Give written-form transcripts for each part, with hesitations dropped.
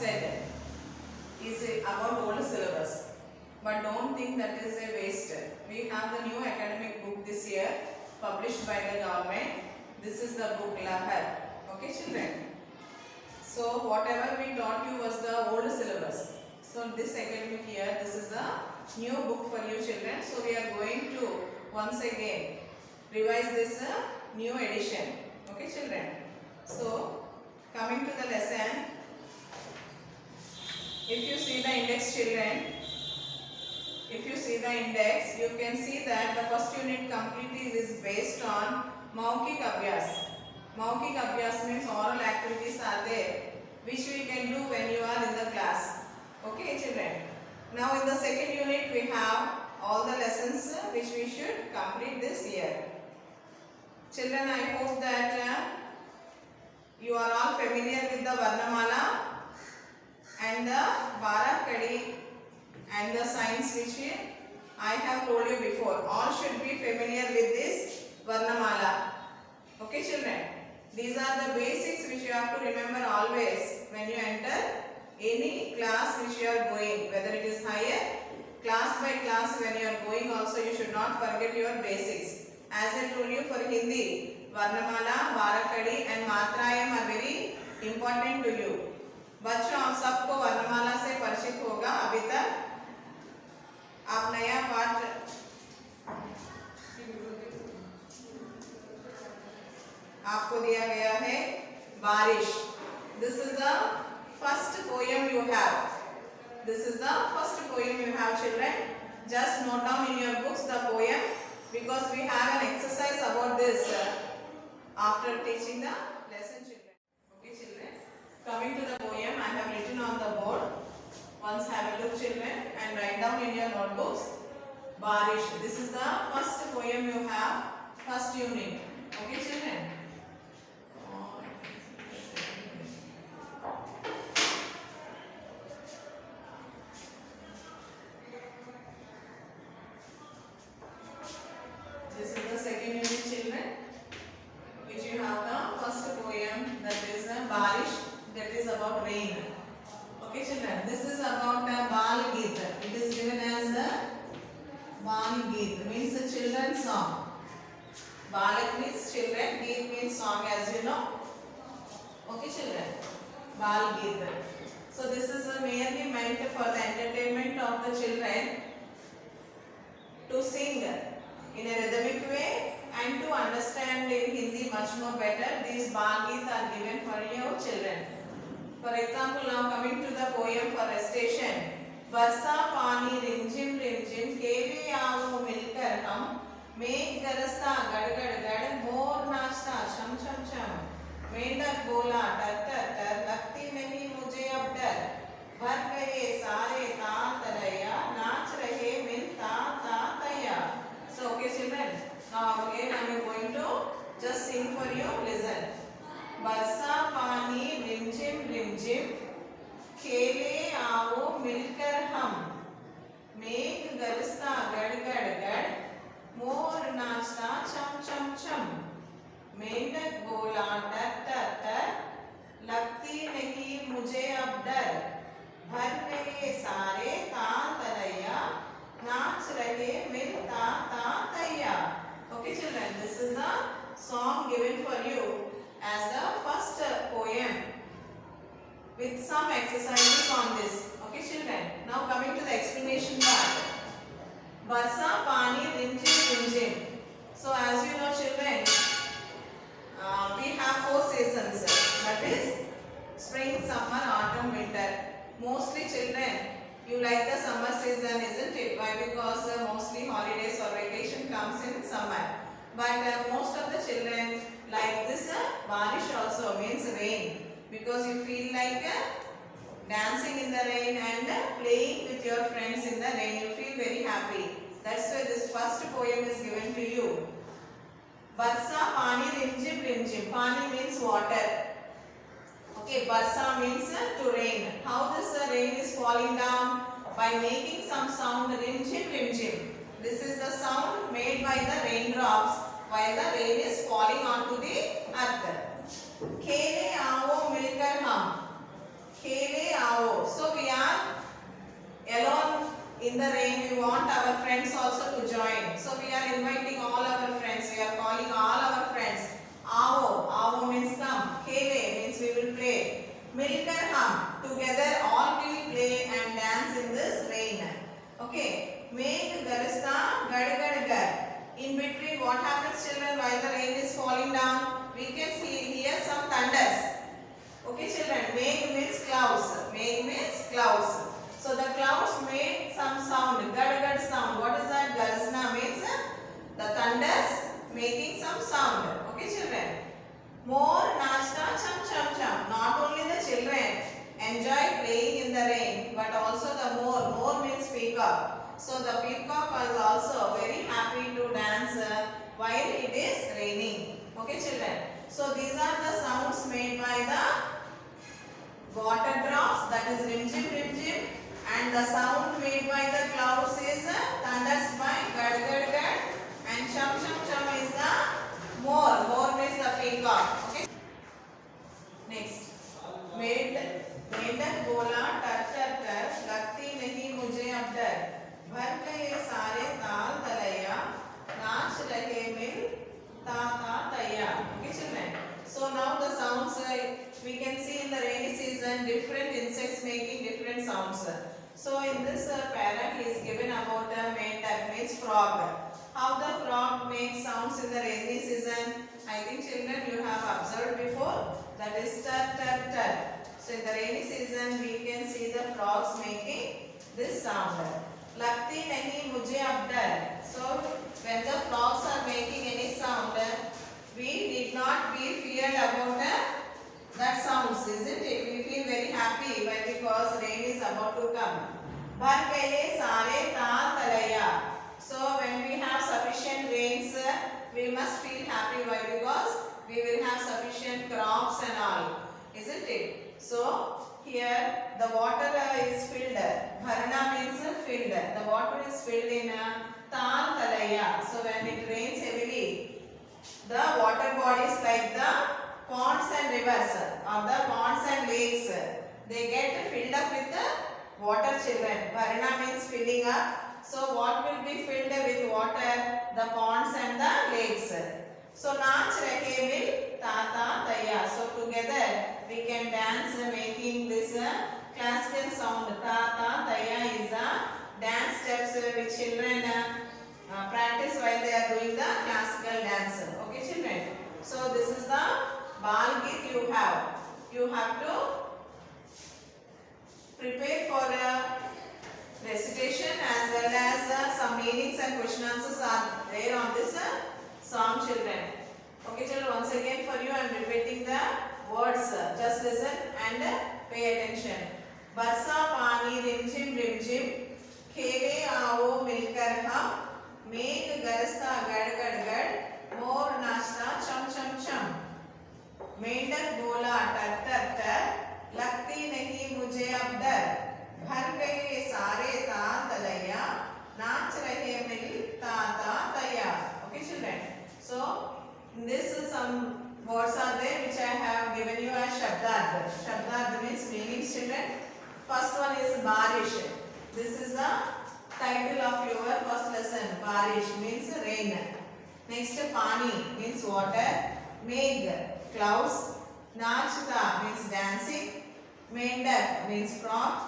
said is about old syllabus. But don't think that is a waste. We have the new academic book this year published by the government. This is the book Lahar. Okay children. So whatever we taught you was the old syllabus. So this academic year this is the new book for you children. So we are going to once again revise this new edition. Okay children. So coming to the lesson, if you see the index children, if you see the index, you can see that the first unit completely is based on Maukik Abhyas. Maukik Abhyas means oral activities are there which we can do when you are in the class. Okay children. Now in the second unit we have all the lessons which we should complete this year. Children, I hope that you are all familiar with the Varnamala and the Varakadi and the signs which I have told you before. All should be familiar with this Varnamala. Okay children. These are the basics which you have to remember always when you enter any class which you are going. Whether it is higher, class by class when you are going also you should not forget your basics. As I told you for Hindi, Varnamala, Varakadi and Matrayam are very important to you. बच्चों आप सबको वर्णमाला से परिचित होगा अभी तक आप नया पाठ आपको दिया गया है बारिश. This is the first poem you have. This is the first poem you have children. Just note down in your books the poem because we have an exercise about this after teaching the lesson children. Okay children. Coming to the poem I have written on the board. Once have a look children and write down in your notebooks. Barish. This is the first poem you have, first unit. Okay children. This is the second unit children, which you have the first poem that is Barish, that is about rain. Okay children, this is about Bal Geet. It is given as Bal Geet, means a children's song. Balak means children, Geet means song as you know. Okay children, Bal Geet. So this is merely meant for the entertainment of the children to sing in a rhythmic way and to understand in Hindi much more better. These Bal Geet are given for your children. For example, now coming to the poem for recitation. Varsa pani rimjim rimjim keve aavo milkar hum मेघ गरजता गड़ गड़ गड़ मोर नाचता छम छम छम मेंढक बोला टर टर टर लगती नहीं मुझे अब डर भर गए सारे ताल तरैया नाच रहे मिल ता ता तैया. So okay children, now again I am going to just sing for you. Listen. बरसा पानी रिमझिम रिमझिम खेले आओ मिलकर हम मेघ गरजता गड़ गड़ गड़ मोर नाचता छम छम छम मेंढक बोला टर टर टर लगती नहीं मुझे अब डर भर गए सारे ताल तरैया नाच रहे मिल ता ता तैया. Okay children, this is the song given for you as the first poem with some exercises on this. Okay children, now coming to the explanation part. Barsa pani rimjim rimjim. So as you know children, we have 4 seasons, that is spring, summer, autumn, winter. Mostly children, you like the summer season, isn't it? Why? Because mostly holidays or vacation comes in summer. But most of the children like this barish also, means rain, because you feel like dancing in the rain and playing with your friends in the rain. You feel very happy. That's why this first poem is given to you. Barsa pani rimjim rimjim. Pani means water. Okay, barsa means to rain. How this rain is falling down? By making some sound, rimjim rimjim. This is the sound made by the raindrops while the rain is falling onto the earth. Khele aao milkar hum. Khele aao also to join. So we are inviting all our friends. We are calling all our friends. Aavo. Aavo means come. Khele means we will play. Milkar hum. Together all will play and dance in this rain. Okay. Megh garasta gad gad gad. In between, what happens, children, while the rain is falling down? We can see here some thunders. Okay, children. Megh means clouds. Megh means clouds. So the clouds made some sound. Gad gad sound. What is that? Garsna means the thunders making some sound. Okay, children. More nachta cham cham cham. Not only the children enjoy playing in the rain, but also the more. More means peacock. So the peacock is also very happy to dance while it is raining. Okay, children. So these are the sounds made by the water drops, that is rim jim rim jim, and the sound made by the clouds is thunders by gad gad gad, and cham cham cham is the more. More means the peacock. Okay. Next. मेंढक बोला टर टर टर, लगती नहीं मुझे अब डर, भर गए सारे ताल तलैया, नाच रहे मिल ता ता तैया. Okay, children. So now the sounds we can see in the rainy season different insects making different sounds. So in this para he is given about a mendak means frog. How the frog makes sounds in the rainy season? I think children you have observed before. That is tar tar tar. So in the rainy season we can see the frogs making this sound. Lagti nahi mujhe ab dar. So when the frogs are making any sound, we need not be feared about that sounds, isn't it? We feel very happy why? Because rain is about to come. Bhar gaye sare taal talaiya. So when we have sufficient rains, we must feel happy. Why? Because we will have sufficient crops and all, isn't it? So here the water is filled. Bharana means filled. The water is filled in taal talaiya. So when it rains heavily, the water bodies like the ponds and rivers or the ponds and lakes, they get filled up with the water, children. Bharana means filling up. So what will be filled with water? The ponds and the lakes. So naach rahe mil ta ta taya. So together we can dance making this classical sound. Ta ta taya is the dance steps which children practice while they are doing the classical dance. Okay, children. So this is the Bal Geet you have. You have to prepare for recitation as well as some meanings and question answers are there on this song, children. Okay, children, once again for you I am repeating the words. Just listen and pay attention. Barsa pani rim jim, khele aao milkar hum, megh garasta gad gad gad, more नाचता cham cham cham. मेंढक बोला टर टर टर, लगती नहीं मुझे अब डर, भर गए सारे ताल तलैया, नाच रहे मिल ता ता तैया. Okay, children. So in this some words are there which I have given you as shabdard. Shabdard means meanings, children. First one is barish. This is the title of your first lesson. Barish means rain. Next pani means water. Megh clouds. Nachta means dancing. Mendak means frog.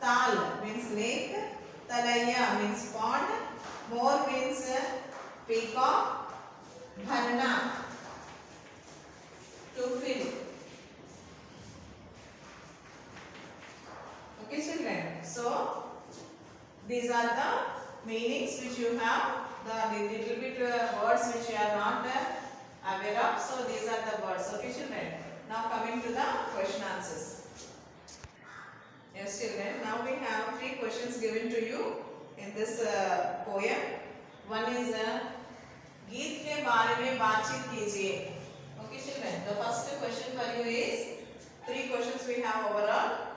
Tal means lake. Talaiya means pond. More means peacock. Bharna to fill. Okay, children. So these are the meanings which you have. The little bit words which you are not aware of. So these are the words. Okay, children. Now coming to the question answers. Yes, children. Now we have 3 questions given to you in this poem. One is गीत के बारे में बातचीत कीजिए. Okay, children. The first question for you is 3 questions we have overall.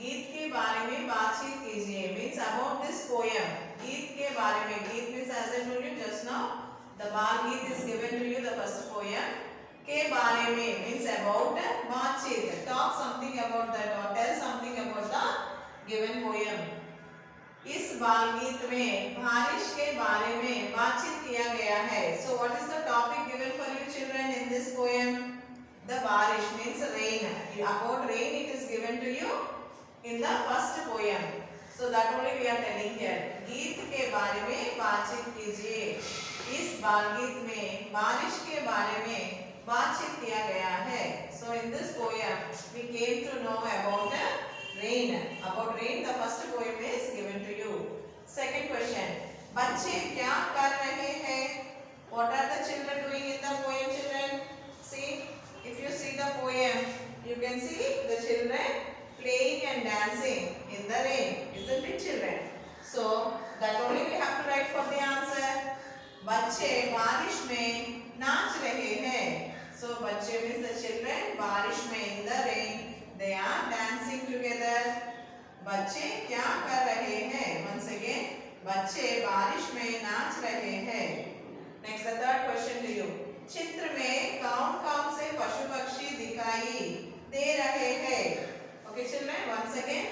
गीत के बारे में बातचीत कीजिए means about this poem. गीत के बारे में, गीत means as I told you just now, the Bal Geet is given to you, the first poem. के बारे में means about बातचीत. Talk something about that or tell something about the given poem. इस बाल गीत में बारिश के बारे में बातचीत किया गया है. So what is the topic given for you children in this poem? The barish means rain. About rain it is given to you in the first poem. So that only we are telling here. गीत के बारे में बातचीत कीजिए. इस बाल गीत में बारिश के बारे में बातचीत किया गया है. So in this poem we came to know about the rain. About rain the first poem is given to you. Second question. बच्चे क्या कर रहे हैं? What are the children doing in the poem children? See, if you see the poem, you can see the children playing and dancing in the rain. Isn't it children? So that only we have to write for the answer. बच्चे बारिश में नाच रहे हैं. So बच्चे means the children बारिश में in the rain they are dancing together. बच्चे क्या कर रहे हैं? Once again बच्चे बारिश में नाच रहे हैं. Next the third question to you. चित्र में कौन-कौन से पशु पक्षी दिखाई दे रहे हैं? Okay children once again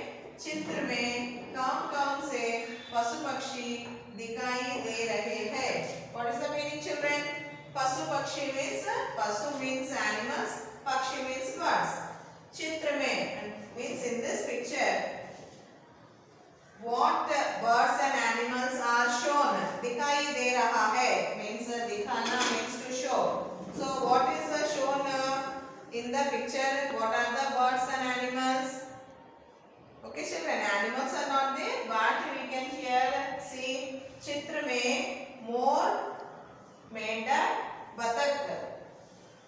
चित्र में कौन-कौन से पशु पक्षी दिखाई दे रहे हैं? What is the meaning children? पशु पक्षी means पशु means animals, पक्षी means birds. चित्र में means in this picture what birds and animals are shown. दिखाई दे रहा है means दिखाना means to show. So what is shown in the picture? What are the birds and animals? Okay children, animals are not there but we can here see चित्र में मोर, मेंढक, बतख.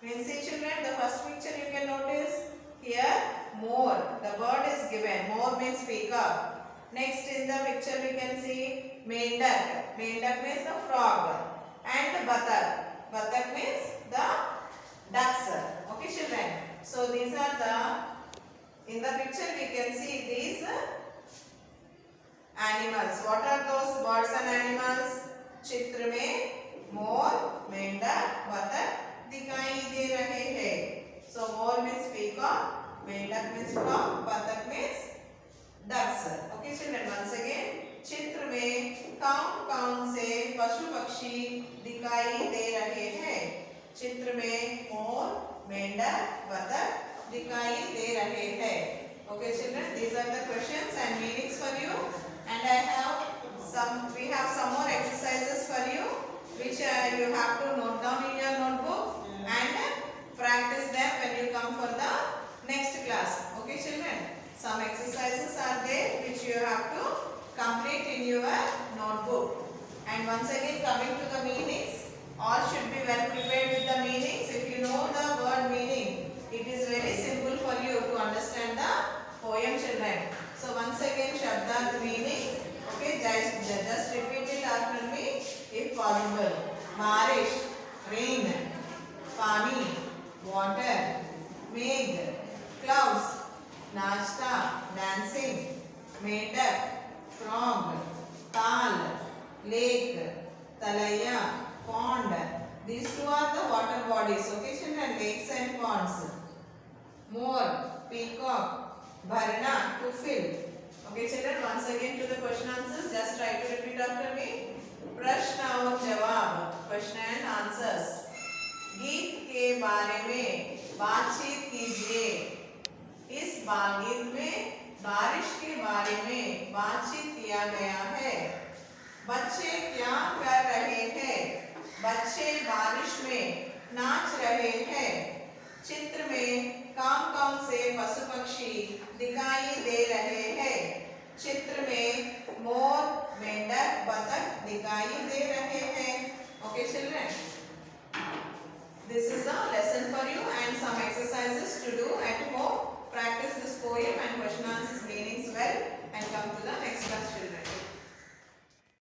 We'll see children the first picture you can notice here more. The bird is given. More means peacock. Next in the picture we can see mendak. Mendak means the frog. And batak. Batak means the ducks. Okay children. So these are the, in the picture we can see these animals. What are those birds and animals? चित्र में मोर, मेंढक, बतख दिखाई दे रहे हैं. So more means peacock, मेंढक means frog, बतख means ducks. Okay children once again चित्र में कौन-कौन से पशु पक्षी दिखाई दे रहे हैं? चित्र में मोर, मेंढक, बतख दिखाई दे रहे हैं. Okay children these are the questions and meanings for you and we have some more exercises for you which you have to note down in your notebook and practice them when you come for the next class. Okay children, some exercises are there which you have to complete in your notebook. And once again coming to the meanings, all should be well prepared with the meanings. If you know the word meaning, it is very simple for you to understand the poem children. So once again Shabda meaning. Okay, just repeat it after me if possible. Barish, rain. Pani, water. Megh, clouds. Nachta, dancing. Mendak, frog. Tal, lake. Talaya, pond. These two are the water bodies. Okay children, lakes and ponds. More, peacock. Bharna, to fill. Okay children, once again to the question answers, just try to repeat after me. प्रश्न और जवाब, question and answers. गीत के बारे में बातचीत कीजिए. इस बाल गीत में बारिश के बारे में बातचीत किया गया है. बच्चे क्या कर रहे हैं? बच्चे बारिश में नाच रहे हैं. चित्र में कौन-कौन से पशु पक्षी दिखाई दे रहे हैं? चित्र में मोर, मेंढक, बतख दिखाई दे रहे हैं. Okay children, this is a lesson for you and some exercises to do at home. Practice this poem and question answers meanings well and come to the next class children.